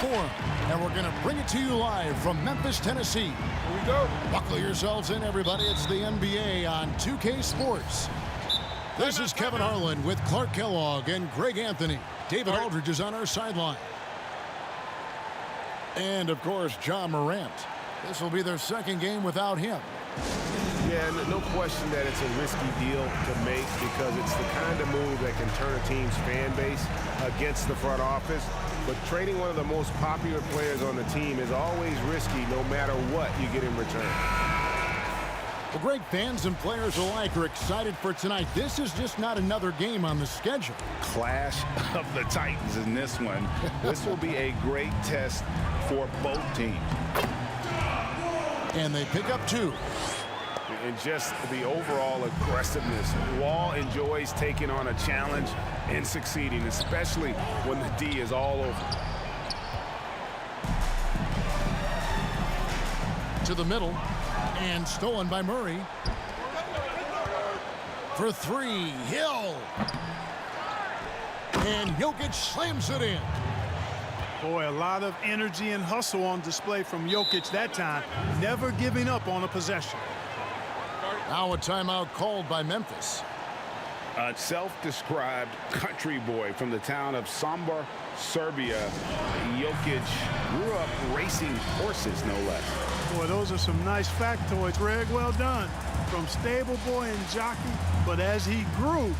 Forum, and we're going to bring it to you live from Memphis, Tennessee. Here we go. Buckle yourselves in, everybody. It's the NBA on 2K Sports. This is Kevin Harlan with Clark Kellogg and Greg Anthony. David Aldridge is on our sideline. And, of course, John Morant. This will be their second game without him. Yeah, no question that it's a risky deal to make because it's the kind of move that can turn a team's fan base against the front office. But trading one of the most popular players on the team is always risky no matter what you get in return. Well, Greg, fans and players alike are excited for tonight. This is just not another game on the schedule. Clash of the Titans in this one. This will be a great test for both teams. And they pick up 2. And just the overall aggressiveness. Wall enjoys taking on a challenge and succeeding, especially when the D is all over. To the middle, and stolen by Murray. For 3, Hill. And Jokic slams it in. Boy, a lot of energy and hustle on display from Jokic that time, never giving up on a possession. Now a timeout called by Memphis. A self-described country boy from the town of Sombor, Serbia. Jokic grew up racing horses, no less. Boy, those are some nice factoids, Greg. Well done. From stable boy and jockey, but as he grew,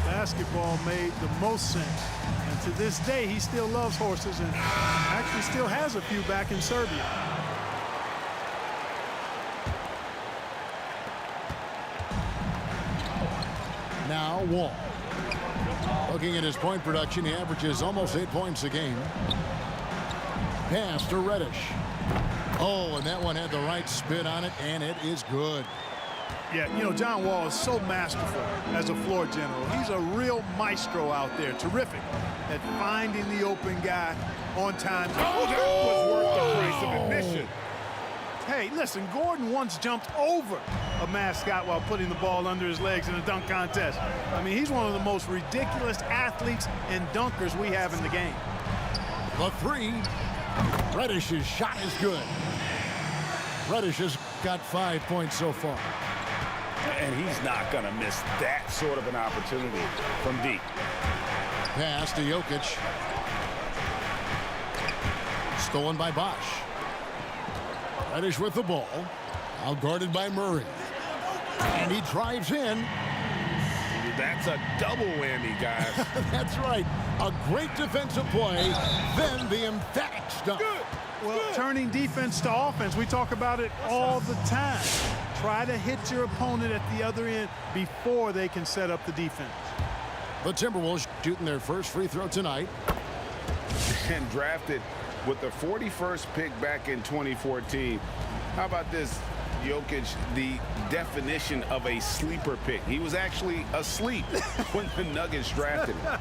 basketball made the most sense. And to this day, he still loves horses and actually still has a few back in Serbia. Now Wall. Looking at his point production, he averages almost 8 points a game. Pass to Reddish. Oh, and that one had the right spin on it, and it is good. Yeah, you know, John Wall is so masterful as a floor general. He's a real maestro out there. Terrific at finding the open guy on time. Oh, that was worth the price of admission. Hey, listen, Gordon once jumped over a mascot while putting the ball under his legs in a dunk contest. I mean, he's one of the most ridiculous athletes and dunkers we have in the game. The 3. Reddish's shot is good. Reddish has got 5 points so far. And he's not going to miss that sort of an opportunity from deep. Pass to Jokic. Stolen by Bosch. Reddish with the ball. Now guarded by Murray. And he drives in. That's a double whammy, guys. That's right. A great defensive play, then the emphatic stuff. Well, turning defense to offense, we talk about it all the time. Try to hit your opponent at the other end before they can set up the defense. The Timberwolves shooting their first free throw tonight. And drafted with the 41st pick back in 2014. How about this? Jokic, the definition of a sleeper pick. He was actually asleep when the Nuggets drafted him.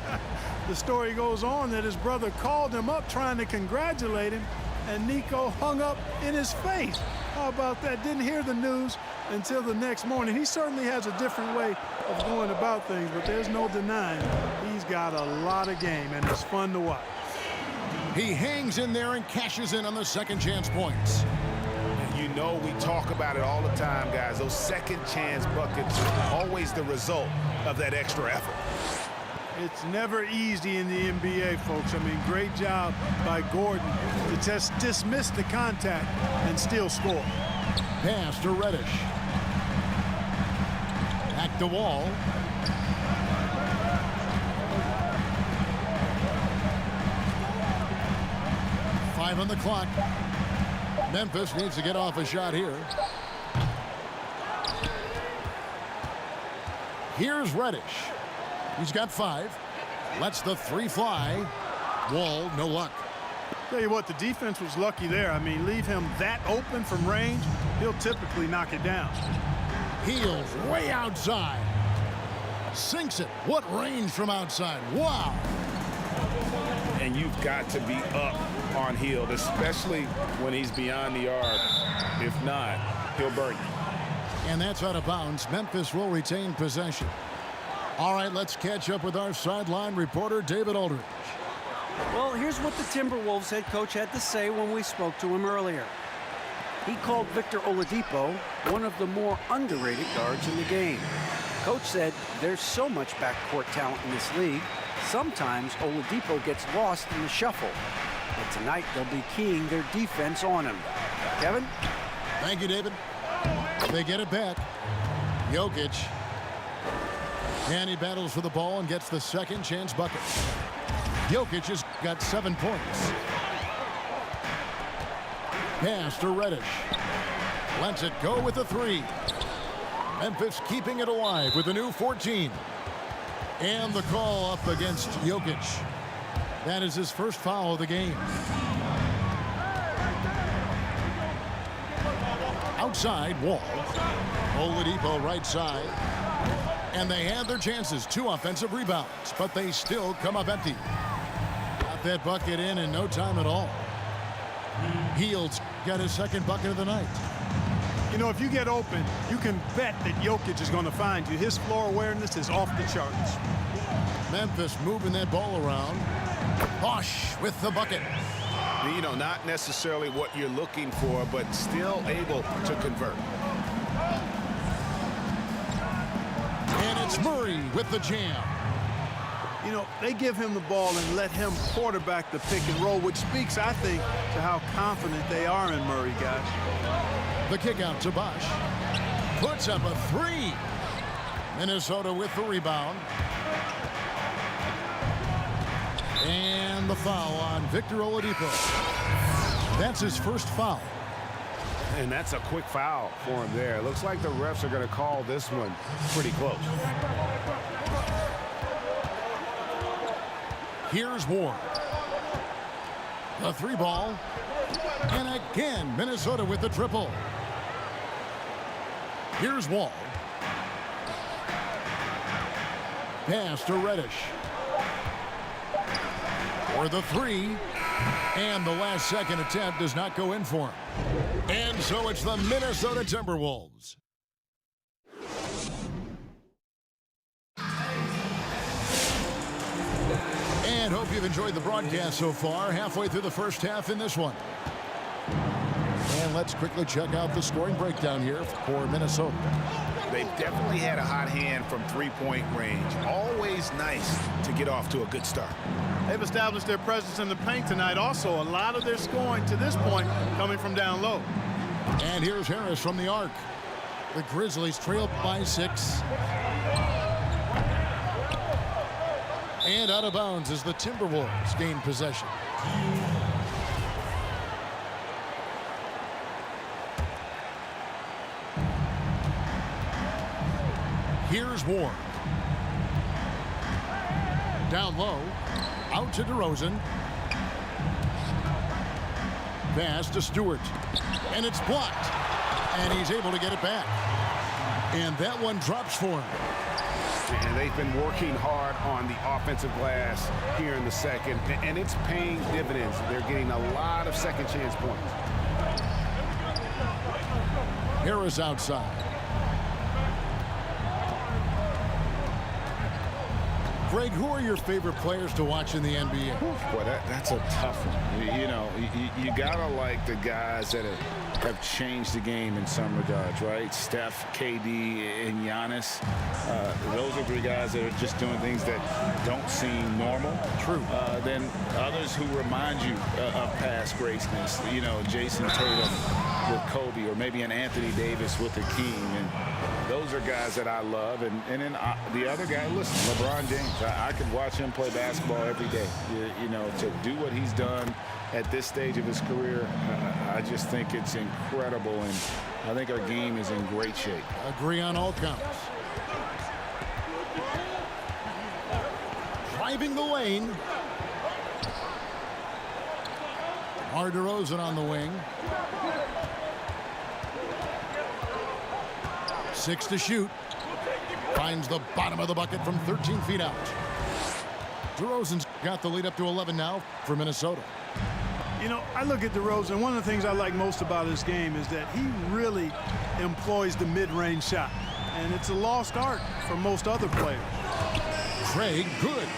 The story goes on that his brother called him up trying to congratulate him, and Nico hung up in his face. How about that? Didn't hear the news until the next morning. He certainly has a different way of going about things, but there's no denying he's got a lot of game, and it's fun to watch. He hangs in there and cashes in on the second chance points. You know, we talk about it all the time, guys. Those second chance buckets are always the result of that extra effort. It's never easy in the NBA, folks. I mean, great job by Gordon to just dismiss the contact and still score. Pass to Reddish. Back to Wall. Five on the clock. Memphis needs to get off a shot here. Here's Reddish. He's got 5. Lets the 3 fly. Wall, no luck. Tell you what, the defense was lucky there. I mean, leave him that open from range, he'll typically knock it down. Heels way outside. Sinks it. What range from outside. Wow. And you've got to be up on Hield, especially when he's beyond the arc. If not, he'll burn you. And that's out of bounds. Memphis will retain possession. All right, let's catch up with our sideline reporter, David Aldridge. Well, here's what the Timberwolves head coach had to say when we spoke to him earlier. He called Victor Oladipo one of the more underrated guards in the game. Coach said there's so much backcourt talent in this league, sometimes Oladipo gets lost in the shuffle. But tonight they'll be keying their defense on him. Kevin? Thank you, David. They get it back. Jokic. And he battles for the ball and gets the second chance bucket. Jokic has got 7 points. Pass to Reddish. Lets it go with the 3. Memphis keeping it alive with a new 14. And the call up against Jokic. That is his first foul of the game. Outside, Wall. Oladipo right side. And they had their chances. 2 offensive rebounds, but they still come up empty. Got that bucket in no time at all. Hields got his second bucket of the night. You know, if you get open, you can bet that Jokic is going to find you. His floor awareness is off the charts. Memphis moving that ball around. Bosh with the bucket. You know, not necessarily what you're looking for, but still able to convert. And it's Murray with the jam. You know, they give him the ball and let him quarterback the pick and roll, which speaks, I think, to how confident they are in Murray, guys. The kick out to Bosh. Puts up a 3. Minnesota with the rebound. And the foul on Victor Oladipo. That's his first foul. And that's a quick foul for him there. Looks like the refs are going to call this one pretty close. Here's Ward. The 3 ball. And again, Minnesota with the triple. Here's Wall. Pass to Reddish. For the 3. And the last second attempt does not go in for him. And so it's the Minnesota Timberwolves. And hope you've enjoyed the broadcast so far. Halfway through the first half in this one. And let's quickly check out the scoring breakdown here for Minnesota. They've definitely had a hot hand from 3-point range. Always nice to get off to a good start. They've established their presence in the paint tonight. Also, a lot of their scoring to this point coming from down low. And here's Harris from the arc. The Grizzlies trail by 6. And out of bounds as the Timberwolves gain possession. Here's Ward. Down low. Out to DeRozan. Pass to Stewart. And it's blocked. And he's able to get it back. And that one drops for him. And they've been working hard on the offensive glass here in the second. And it's paying dividends. They're getting a lot of second chance points. Harris outside. Greg, who are your favorite players to watch in the NBA? Boy, that's a tough one. You know, you gotta like the guys that have changed the game in some regards, right? Steph, KD, and Giannis. Those are 3 guys that are just doing things that don't seem normal. True. Then others who remind you of past greatness. You know, Jason Tatum with Kobe, or maybe an Anthony Davis with Hakeem. And those are guys that I love. And then the other guy, listen, LeBron James. I could watch him play basketball every day. You know, to do what he's done at this stage of his career, I just think it's incredible, and I think our game is in great shape. Agree on all counts. Driving the lane. DeRozan on the wing. 6 to shoot. Finds the bottom of the bucket from 13 feet out. DeRozan's got the lead up to 11 now for Minnesota. You know, I look at DeRozan. One of the things I like most about his game is that he really employs the mid-range shot. And it's a lost art for most other players. Craig, good.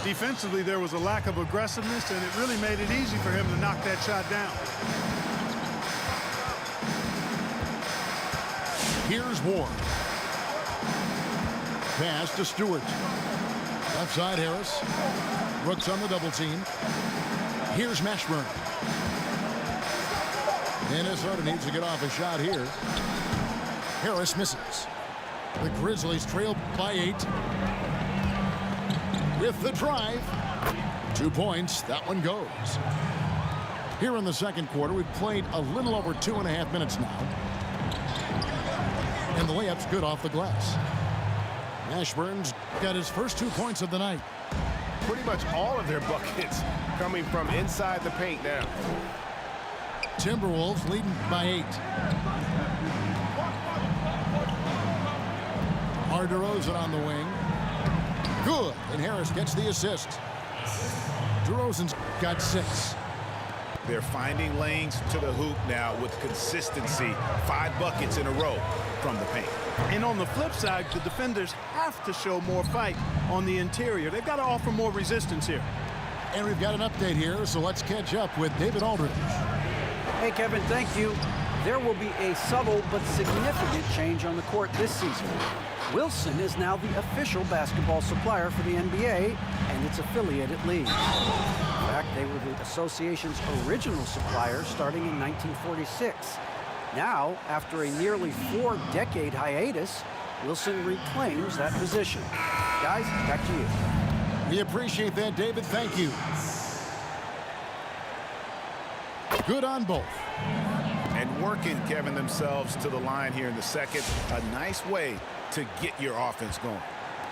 Defensively, there was a lack of aggressiveness, and it really made it easy for him to knock that shot down. Here's Ward. Pass to Stewart. Left side, Harris. Brooks on the double team. Here's Mashburn. Minnesota needs to get off a shot here. Harris misses. The Grizzlies trail by 8. With the drive. 2 points. That one goes. Here in the second quarter, we've played a little over 2.5 minutes now. And the layup's good off the glass. Mashburn's got his first 2 points of the night. Pretty much all of their buckets coming from inside the paint now. Timberwolves leading by 8. DeRozan on the wing. Good. And Harris gets the assist. DeRozan's got 6. They're finding lanes to the hoop now with consistency. 5 buckets in a row from the paint. And on the flip side, the defenders have to show more fight on the interior. They've got to offer more resistance here. And we've got an update here, so let's catch up with David Aldridge. Hey, Kevin, thank you. There will be a subtle but significant change on the court this season. Wilson is now the official basketball supplier for the NBA and its affiliated leagues. In fact, they were the association's original supplier starting in 1946. Now, after a nearly 4-decade hiatus, Wilson reclaims that position. Guys, back to you. We appreciate that, David. Thank you. Good on both. And working, Kevin, themselves to the line here in the second. A nice way to get your offense going.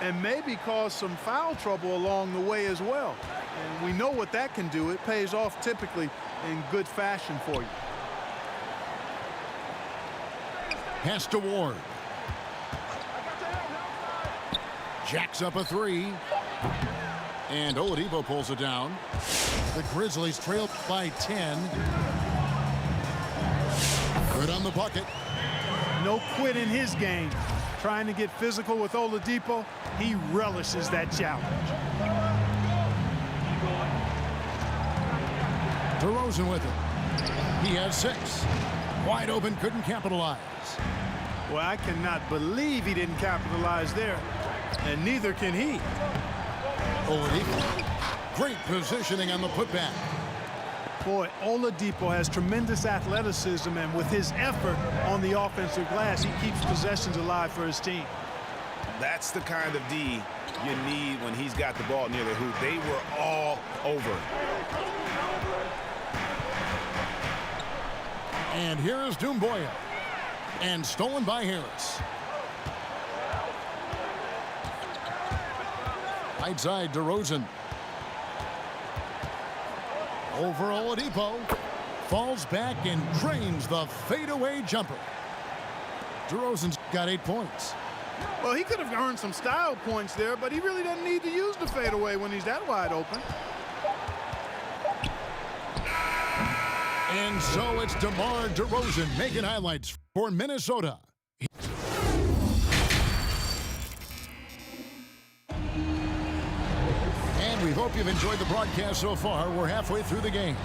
And maybe cause some foul trouble along the way as well. And we know what that can do. It pays off typically in good fashion for you. Pass to Ward. Jacks up a 3. And Oladipo pulls it down. The Grizzlies trail by 10. Good on the bucket. No quit in his game. Trying to get physical with Oladipo. He relishes that challenge. DeRozan with it. He has 6. Wide open, couldn't capitalize. Well, I cannot believe he didn't capitalize there. And neither can he. Oladipo. Great positioning on the putback. Boy, Oladipo has tremendous athleticism, and with his effort on the offensive glass, he keeps possessions alive for his team. That's the kind of D you need when he's got the ball near the hoop. They were all over. And here is Doumbouya. And stolen by Harris. Right side, DeRozan. Over Oladipo. Falls back and drains the fadeaway jumper. DeRozan's got 8 points. Well, he could have earned some style points there, but he really doesn't need to use the fadeaway when he's that wide open. And so it's DeMar DeRozan making highlights for Minnesota. And we hope you've enjoyed the broadcast so far. We're halfway through the game.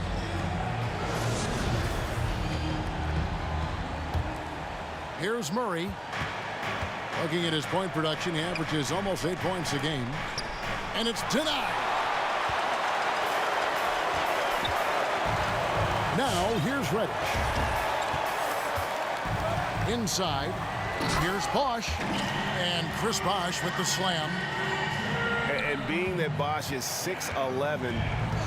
Here's Murray. Looking at his point production, he averages almost 8 points a game. And it's denied. Now, here's Reddish. Inside, here's Bosch. And Chris Bosch with the slam. And being that Bosch is 6'11",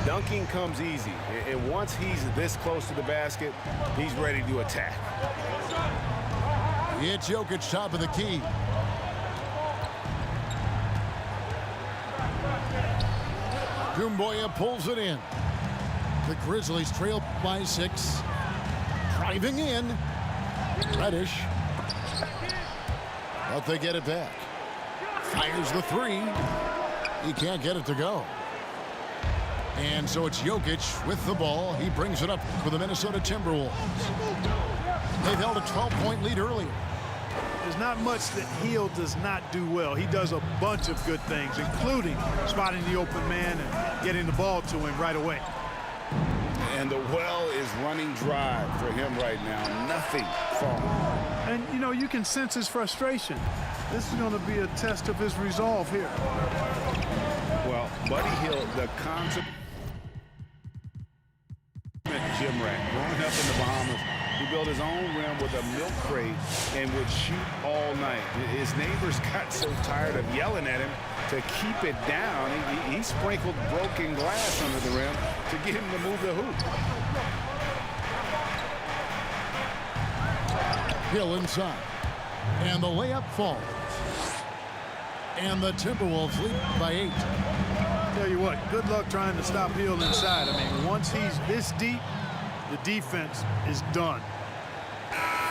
dunking comes easy. And once he's this close to the basket, he's ready to attack. It's Jokic top of the key. Doumbouya pulls it in. The Grizzlies trail by 6. Driving in. Reddish. But they get it back. Fires the 3. He can't get it to go. And so it's Jokic with the ball. He brings it up for the Minnesota Timberwolves. They've held a 12-point lead earlier. There's not much that Hill does not do well. He does a bunch of good things, including spotting the open man and getting the ball to him right away. And the well is running dry for him right now. Nothing falling. And, you know, you can sense his frustration. This is going to be a test of his resolve here. Well, Buddy Hill, the consummate gym rat. Growing up in the Bahamas, he built his own rim with a milk crate and would shoot all night. His neighbors got so tired of yelling at him to keep it down. He sprinkled broken glass under the rim to get him to move the hoop. Hill inside. And the layup falls. And the Timberwolves lead by 8. Tell you what, good luck trying to stop Hill inside. I mean, once he's this deep, the defense is done.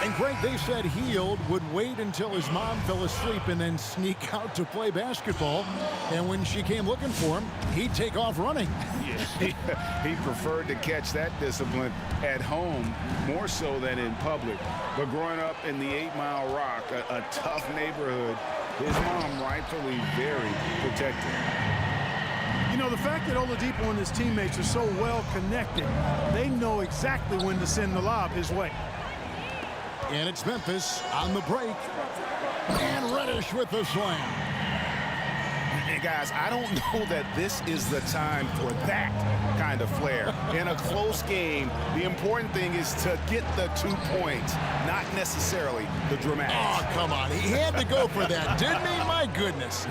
And Greg, they said Hield would wait until his mom fell asleep and then sneak out to play basketball. And when she came looking for him, he'd take off running. Yeah, he preferred to catch that discipline at home more so than in public. But growing up in the 8 Mile Rock, a tough neighborhood, his mom rightfully very protective. You know, the fact that Oladipo and his teammates are so well connected, they know exactly when to send the lob his way. And it's Memphis on the break. And Reddish with the slam. And guys, I don't know that this is the time for that kind of flair. In a close game, the important thing is to get the 2 points, not necessarily the dramatics. Oh, come on. He had to go for that, didn't he? My goodness.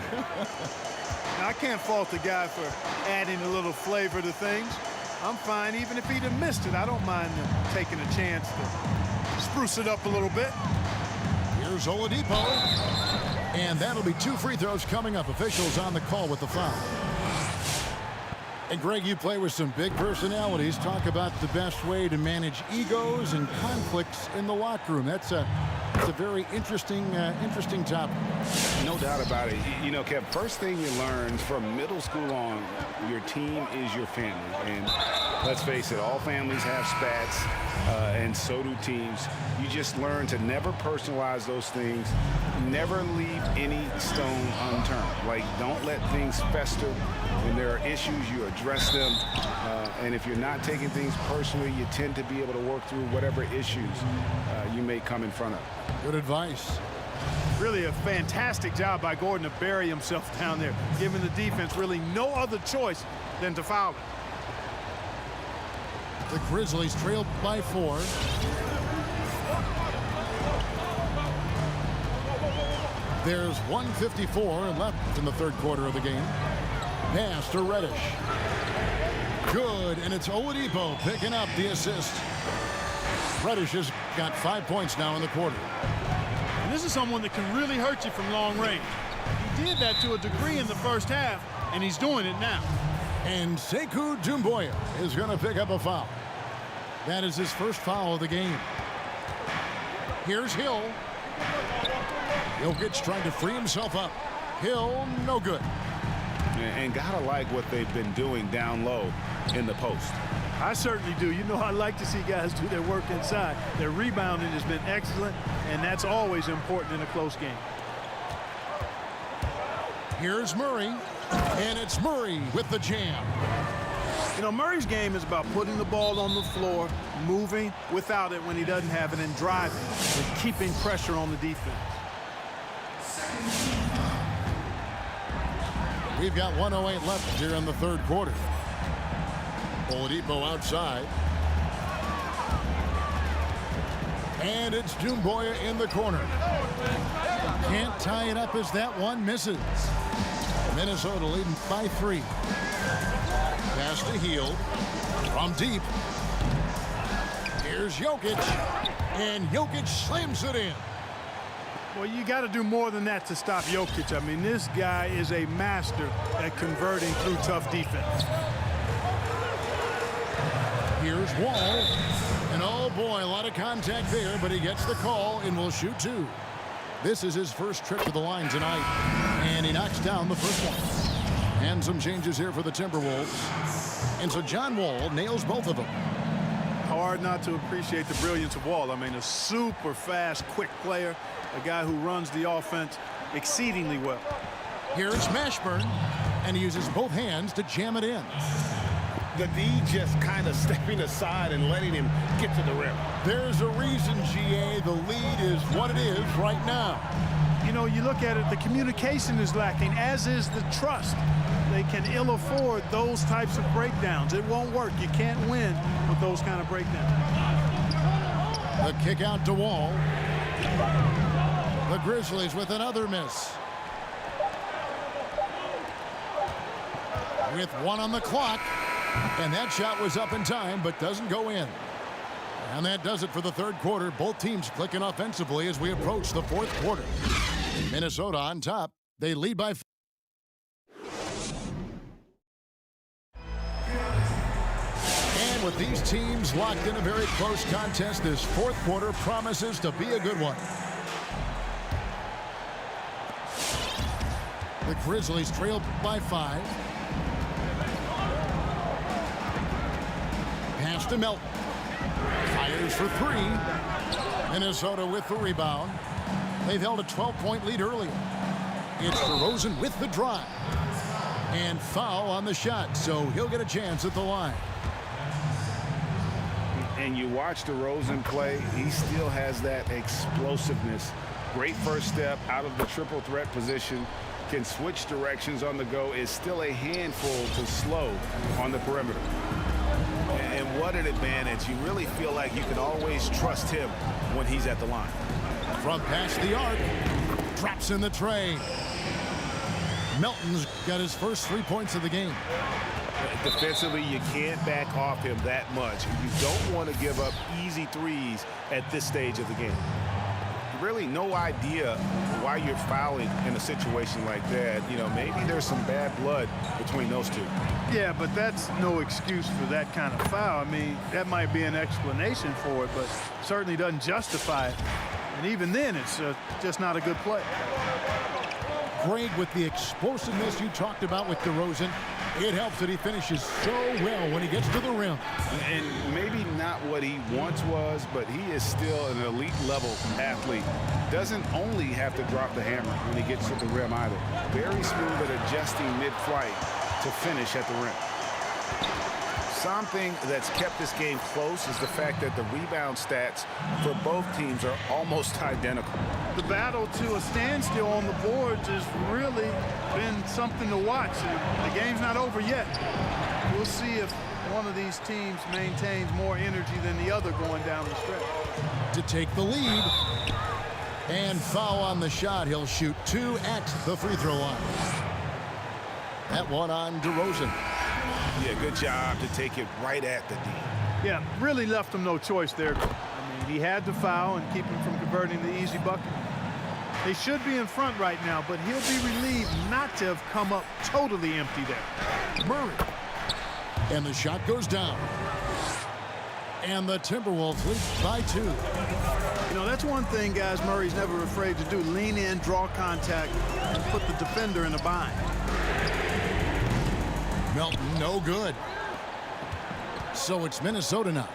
Now, I can't fault the guy for adding a little flavor to things. I'm fine even if he'd have missed it. I don't mind him taking a chance to spruce it up a little bit. Here's Oladipo. And that'll be 2 free throws coming up. Officials on the call with the foul. And Greg, you play with some big personalities. Talk about the best way to manage egos and conflicts in the locker room. That's a very interesting topic. No doubt about it. You know, Kev, first thing you learn from middle school on, your team is your family. And let's face it, all families have spats, and so do teams. You just learn to never personalize those things. Never leave any stone unturned. Like, don't let things fester. When there are issues, you address them. And if you're not taking things personally, you tend to be able to work through whatever issues you may come in front of. Good advice. Really a fantastic job by Gordon to bury himself down there, giving the defense really no other choice than to foul it. The Grizzlies trailed by 4. There's 1:54 left in the third quarter of the game. Pass to Reddish. Good, and it's Oladipo picking up the assist. Reddish has got 5 points now in the quarter. And this is someone that can really hurt you from long range. He did that to a degree in the first half, and he's doing it now. And Sekou Doumbouya is going to pick up a foul. That is his first foul of the game. Here's Hill. Jokic trying to free himself up. Hill, no good. And gotta like what they've been doing down low in the post. I certainly do. You know, I like to see guys do their work inside. Their rebounding has been excellent, and that's always important in a close game. Here's Murray, and it's Murray with the jam. You know, Murray's game is about putting the ball on the floor, moving without it when he doesn't have it, and driving and keeping pressure on the defense. We've got 1:08 left here in the third quarter. Oladipo outside. And it's Doumbouya in the corner. Can't tie it up as that one misses. Minnesota leading by 3. Pass to Hield from deep. Here's Jokic. And Jokic slams it in. Well, you got to do more than that to stop Jokic. I mean, this guy is a master at converting through tough defense. Here's Wall. And oh boy, a lot of contact there, but he gets the call and will shoot 2. This is his first trip to the line tonight. And he knocks down the first one. And some changes here for the Timberwolves. And so John Wall nails both of them. hard not to appreciate the brilliance of Wall. I mean, a super fast, quick player, a guy who runs the offense exceedingly well. Here is Mashburn, and he uses both hands to jam it in. The D just kind of stepping aside and letting him get to the rim. There's a reason, GA, the lead is what it is right now. You know, you look at it, the communication is lacking, as is the trust. They can ill afford those types of breakdowns. It won't work. You can't win with those kind of breakdowns. The kick out to Wall. The Grizzlies with another miss. With 1 on the clock. And that shot was up in time, but doesn't go in. And that does it for the third quarter. Both teams clicking offensively as we approach the fourth quarter. Minnesota on top. They lead by 5. And with these teams locked in a very close contest, this fourth quarter promises to be a good one. The Grizzlies trail by 5. Pass to Melton. Fires for 3. Minnesota with the rebound. They've held a 12-point lead earlier. It's DeRozan with the drive. And foul on the shot, so he'll get a chance at the line. And you watch DeRozan play, he still has that explosiveness. Great first step out of the triple threat position. Can switch directions on the go. Is still a handful to slow on the perimeter. And what an advantage. You really feel like you can always trust him when he's at the line. From past the arc, drops in the tray. Melton's got his first 3 points of the game. Defensively, you can't back off him that much. You don't want to give up easy threes at this stage of the game. Really no idea why you're fouling in a situation like that. You know, maybe there's some bad blood between those two. Yeah, but that's no excuse for that kind of foul. I mean, that might be an explanation for it, but certainly doesn't justify it. And even then, it's just not a good play. Greg, with the explosiveness you talked about with DeRozan, it helps that he finishes so well when he gets to the rim. And maybe not what he once was, but he is still an elite level athlete. Doesn't only have to drop the hammer when he gets to the rim either. Very smooth at adjusting mid-flight to finish at the rim. Something that's kept this game close is the fact that the rebound stats for both teams are almost identical. The battle to a standstill on the boards has really been something to watch. The game's not over yet. We'll see if one of these teams maintains more energy than the other going down the stretch. To take the lead. And foul on the shot. He'll shoot 2 at the free throw line. That one on DeRozan. Yeah, good job to take it right at the D. Yeah, really left him no choice there. I mean, he had to foul and keep him from converting the easy bucket. They should be in front right now, but he'll be relieved not to have come up totally empty there. Murray. And the shot goes down. And the Timberwolves lead by 2. You know, that's one thing, guys, Murray's never afraid to do. Lean in, draw contact, and put the defender in a bind. Melton, no good. So it's Minnesota now.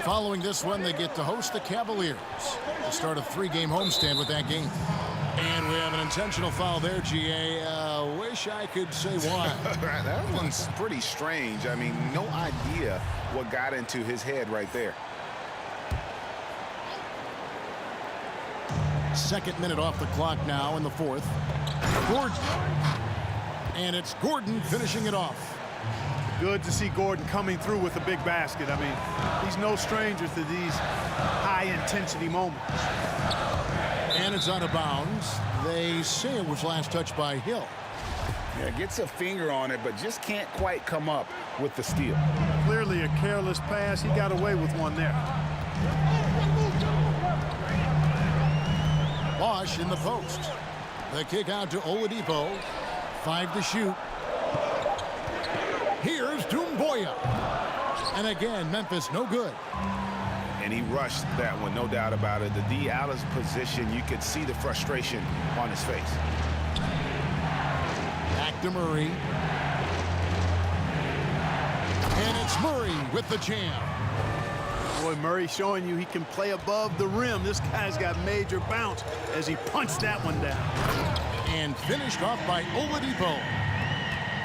Following this one, they get to host the Cavaliers. The start of 3-game homestand with that game. And we have an intentional foul there, GA. Wish I could say why. That one's pretty strange. I mean, no idea what got into his head right there. Second minute off the clock now in the fourth. Gordon. And it's Gordon finishing it off. Good to see Gordon coming through with a big basket. I mean, he's no stranger to these high-intensity moments. And it's out of bounds. They say it was last touched by Hill. Yeah, gets a finger on it, but just can't quite come up with the steal. Clearly a careless pass. He got away with one there. Bosch in the post. The kick out to Oladipo. 5 to shoot. Here's Doumbouya. And again, Memphis no good. And he rushed that one, no doubt about it. The D out of position, you could see the frustration on his face. Back to Murray. And it's Murray with the jam. Boy, Murray showing you he can play above the rim. This guy's got major bounce as he punched that one down. And finished off by Oladipo.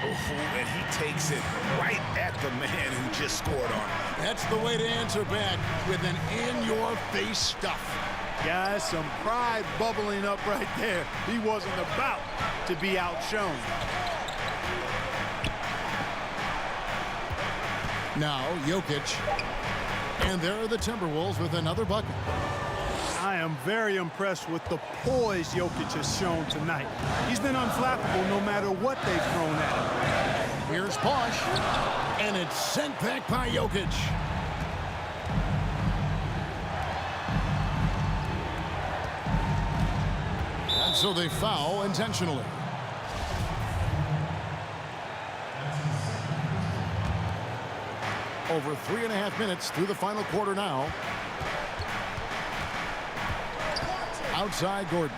And he takes it right at the man who just scored on him. That's the way to answer back with an in-your-face stuff. Guys, some pride bubbling up right there. He wasn't about to be outshone. Now Jokic. And there are the Timberwolves with another bucket. I am very impressed with the poise Jokic has shown tonight. He's been unflappable no matter what they've thrown at him. Here's Posh. And it's sent back by Jokic. And so they foul intentionally. Over 3.5 minutes through the final quarter now. Outside Gordon.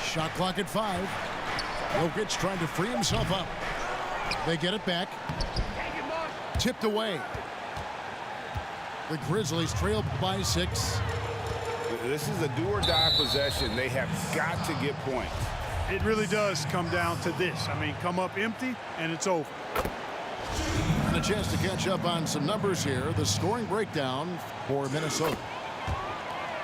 Shot clock at 5. Jokic trying to free himself up. They get it back. Tipped away. The Grizzlies trail by 6. This is a do-or-die possession. They have got to get points. It really does come down to this. I mean, come up empty, and it's over. And a chance to catch up on some numbers here. The scoring breakdown for Minnesota.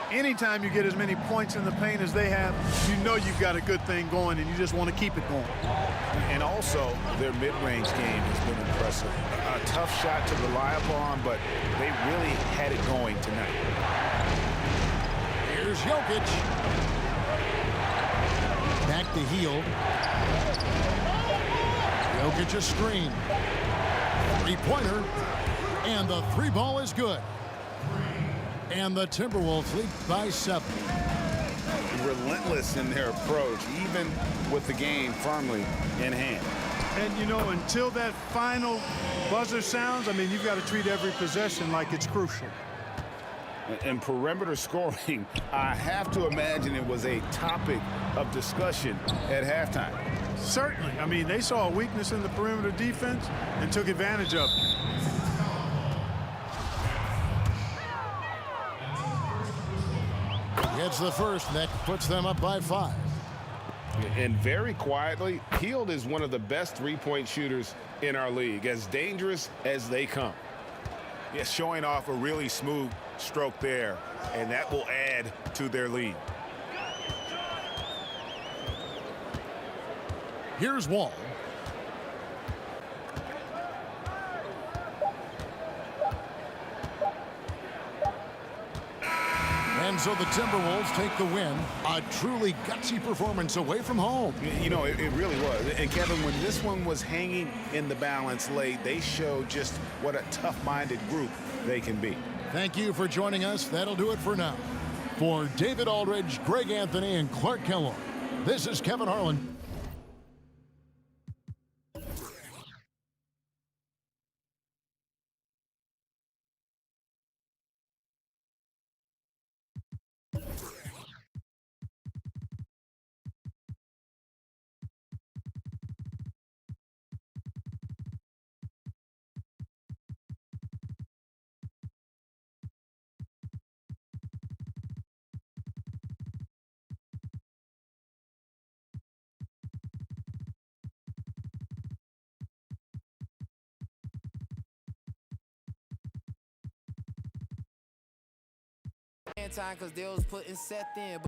Anytime you get as many points in the paint as they have, you know you've got a good thing going, and you just want to keep it going. And also, their mid-range game has been impressive. A tough shot to rely upon, but they really had it going tonight. Here's Jokic. Back to Hield. Jokic a screen. Three-pointer. And the three ball is good. And the Timberwolves lead by 7. Relentless in their approach, even with the game firmly in hand. And, you know, until that final buzzer sounds, I mean, you've got to treat every possession like it's crucial. And perimeter scoring, I have to imagine it was a topic of discussion at halftime. Certainly. I mean, they saw a weakness in the perimeter defense and took advantage of it. Gets the first, and that puts them up by 5. And very quietly, Hield is one of the best three-point shooters in our league, as dangerous as they come. Yes, showing off a really smooth stroke there, and that will add to their lead. Here's Wall. And so the Timberwolves take the win. A truly gutsy performance away from home. You know, it really was. And Kevin, when this one was hanging in the balance late, they showed just what a tough-minded group they can be. Thank you for joining us. That'll do it for now. For David Aldridge, Greg Anthony, and Clark Kellogg, this is Kevin Harlan. Time because they was putting Seth in.